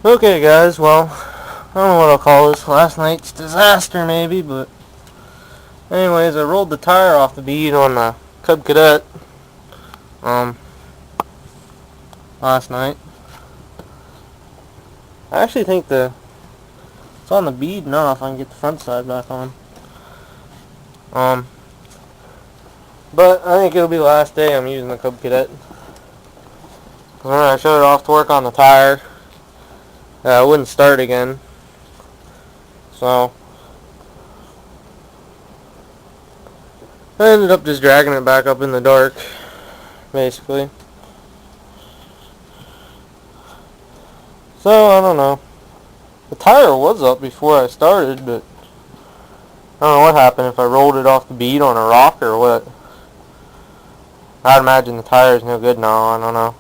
Okay, guys, well, I don't know what I'll call this. Last night's disaster, maybe, but anyways, I rolled the tire off the bead on the Cub Cadet, last night. I actually think it's on the bead now if I can get the front side back on. But I think it'll be the last day I'm using the Cub Cadet. When I shut it off to work on the tire, it wouldn't start again. So I ended up just dragging it back up in the dark, basically. So I don't know. The tire was up before I started, but I don't know what happened, if I rolled it off the bead on a rock or what. I'd imagine the tire's no good now, I don't know.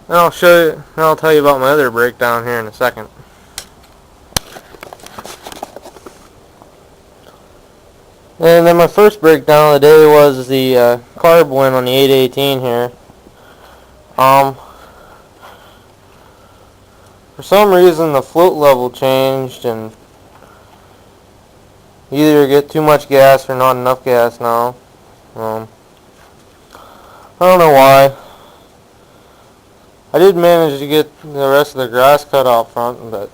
And I'll show you, and I'll tell you about my other breakdown here in a second. And then my first breakdown of the day was the carb win on the 818 here. For some reason the float level changed, and you either get too much gas or not enough gas now. I don't know why. I did manage to get the rest of the grass cut out front, but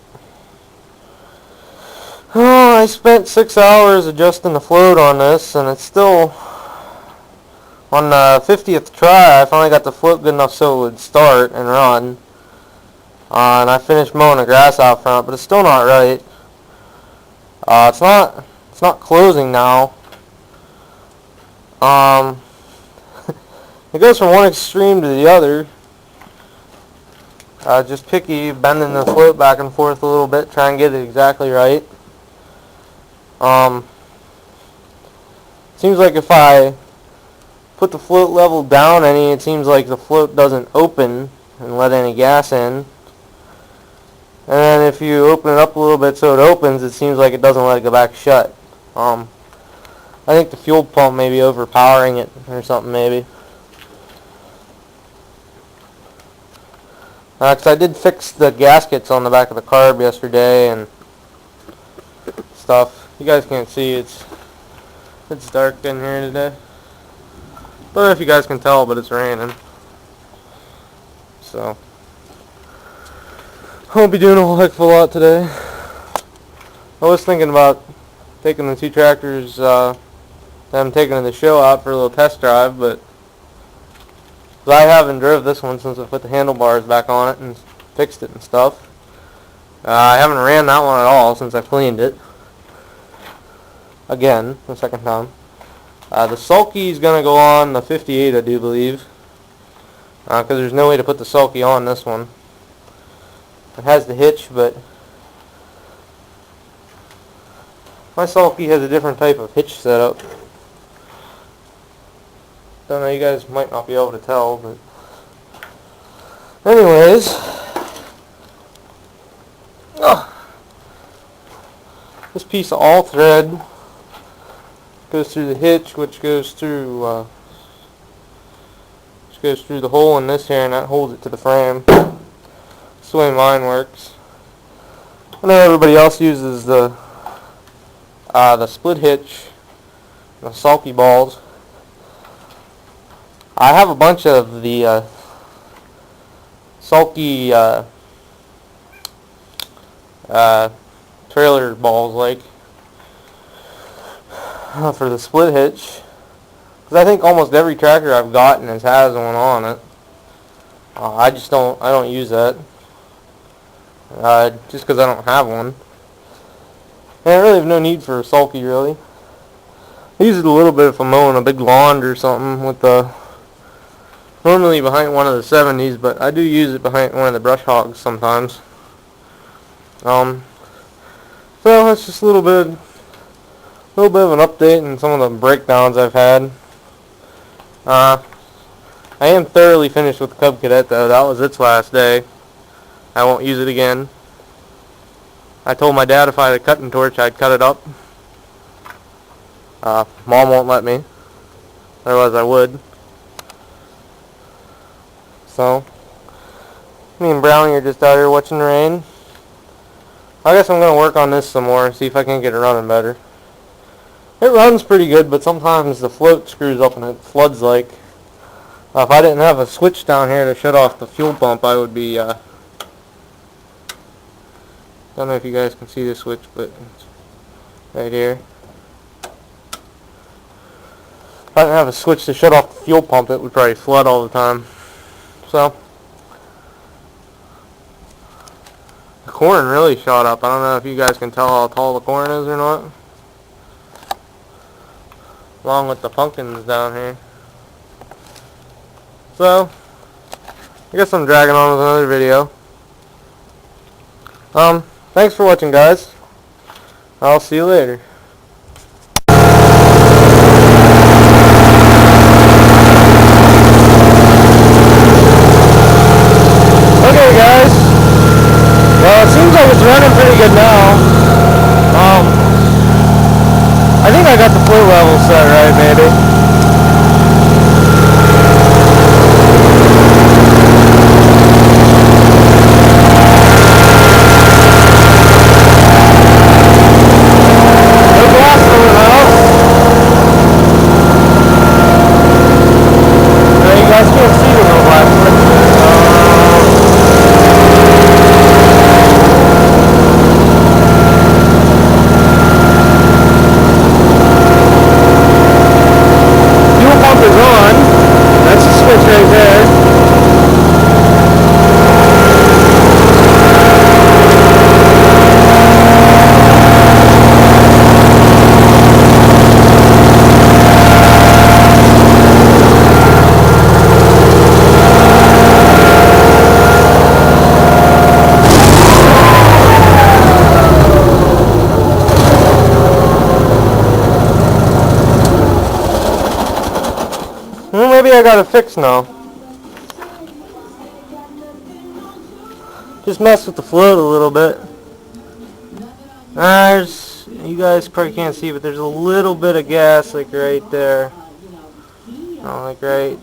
I spent 6 hours adjusting the float on this, and it's still on the 50th try. I finally got the float good enough so it would start and run, and I finished mowing the grass out front, but it's still not right. It's not closing now. It goes from one extreme to the other. Just picky, bending the float back and forth a little bit, try and get it exactly right. Seems like if I put the float level down any, it seems like the float doesn't open and let any gas in. And then if you open it up a little bit so it opens, it seems like it doesn't let it go back shut. I think the fuel pump may be overpowering it or something, maybe. Because I did fix the gaskets on the back of the carb yesterday and stuff. You guys can't see, it's dark in here today. Don't know if you guys can tell, but it's raining. So I won't be doing a whole heck of a lot today. I was thinking about taking the two tractors that I'm taking to the show out for a little test drive, but I haven't drove this one since I put the handlebars back on it and fixed it and stuff. I haven't ran that one at all since I cleaned it. Again, the second time. The sulky is going to go on the 58, I do believe. Because there's no way to put the sulky on this one. It has the hitch, but my sulky has a different type of hitch setup. Don't know, you guys might not be able to tell, but anyways, this piece of all thread goes through the hitch, which goes through the hole in this here, and that holds it to the frame. That's the way mine works. I know everybody else uses the split hitch, the sulky balls. I have a bunch of the sulky trailer balls, like, for the split hitch, because I think almost every tractor I've gotten has one on it. I don't use that, just because I don't have one. And I really have no need for a sulky, really. I use it a little bit if I'm mowing a big lawn or something with normally behind one of the 70s, but I do use it behind one of the brush hogs sometimes. So that's just a little bit of an update on some of the breakdowns I've had. I am thoroughly finished with the Cub Cadet, though. That was its last day. I won't use it again. I told my dad if I had a cutting torch, I'd cut it up. Mom won't let me. Otherwise I would. So me and Brownie are just out here watching the rain. I guess I'm going to work on this some more, see if I can get it running better. It runs pretty good, but sometimes the float screws up and it floods like. If I didn't have a switch down here to shut off the fuel pump, I would be, don't know if you guys can see the switch, but it's right here. If I didn't have a switch to shut off the fuel pump, it would probably flood all the time. So, the corn really shot up. I don't know if you guys can tell how tall the corn is or not. Along with the pumpkins down here. So, I guess I'm dragging on with another video. Thanks for watching, guys. I'll see you later. Okay, guys. Well, it seems like it's running pretty good now. I think I got the float level set right, maybe. Well, maybe I got it fixed now. Just mess with the float a little bit. There's, you guys probably can't see, but there's a little bit of gas like right there. Oh, like right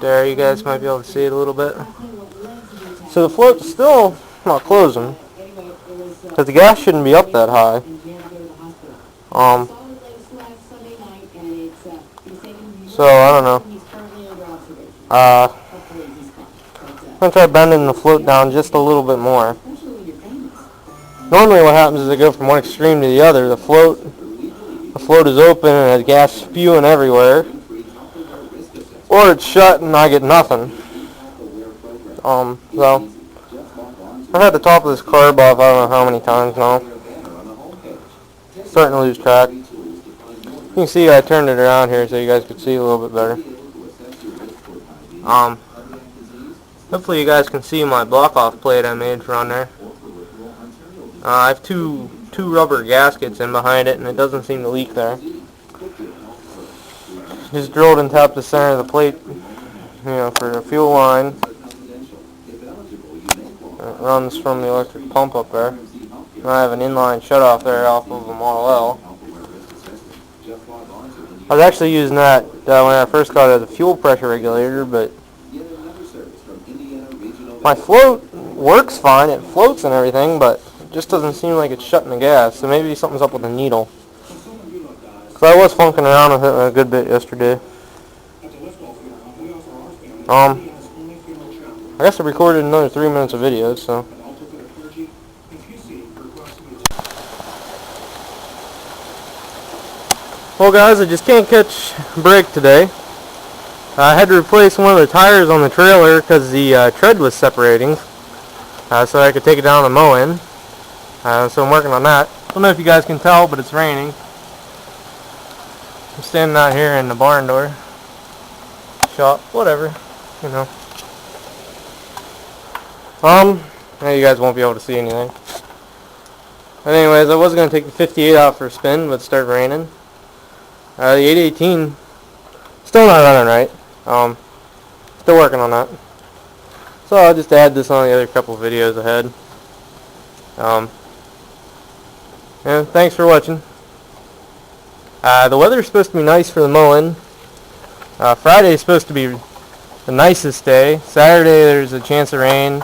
there. You guys might be able to see it a little bit. So the float's still not closing, because the gas shouldn't be up that high. So I don't know. I'm gonna try bending the float down just a little bit more. Normally what happens is I go from one extreme to the other. The float is open and has gas spewing everywhere, or it's shut and I get nothing. So I've had the top of this carb off I don't know how many times now. Starting to lose track. You can see I turned it around here so you guys could see a little bit better. Hopefully you guys can see my block-off plate I made for on there. I have two rubber gaskets in behind it, and it doesn't seem to leak there. Just drilled and tapped the center of the plate, for the fuel line. It runs from the electric pump up there. And I have an inline shutoff there off of a Model L. I was actually using that when I first got it as a fuel pressure regulator, but my float works fine. It floats and everything, but it just doesn't seem like it's shutting the gas. So maybe something's up with the needle. Because I was funking around with it a good bit yesterday. I guess I recorded another 3 minutes of video, so. Well guys, I just can't catch a break today. I had to replace one of the tires on the trailer because the tread was separating, so I could take it down to mowing. So I'm working on that. I don't know if you guys can tell, but it's raining. I'm standing out here in the barn door. Shop, whatever, Now you guys won't be able to see anything. But anyways, I was going to take the 58 out for a spin, but it started raining. The 818 still not running right. Still working on that. So I'll just add this on the other couple videos ahead. And thanks for watching. The weather's supposed to be nice for the mowing. Friday's supposed to be the nicest day. Saturday there's a chance of rain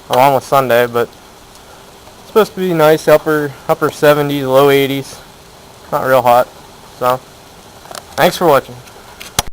along with Sunday, but it's supposed to be nice, upper 70s, low 80s. Not real hot. So, thanks for watching.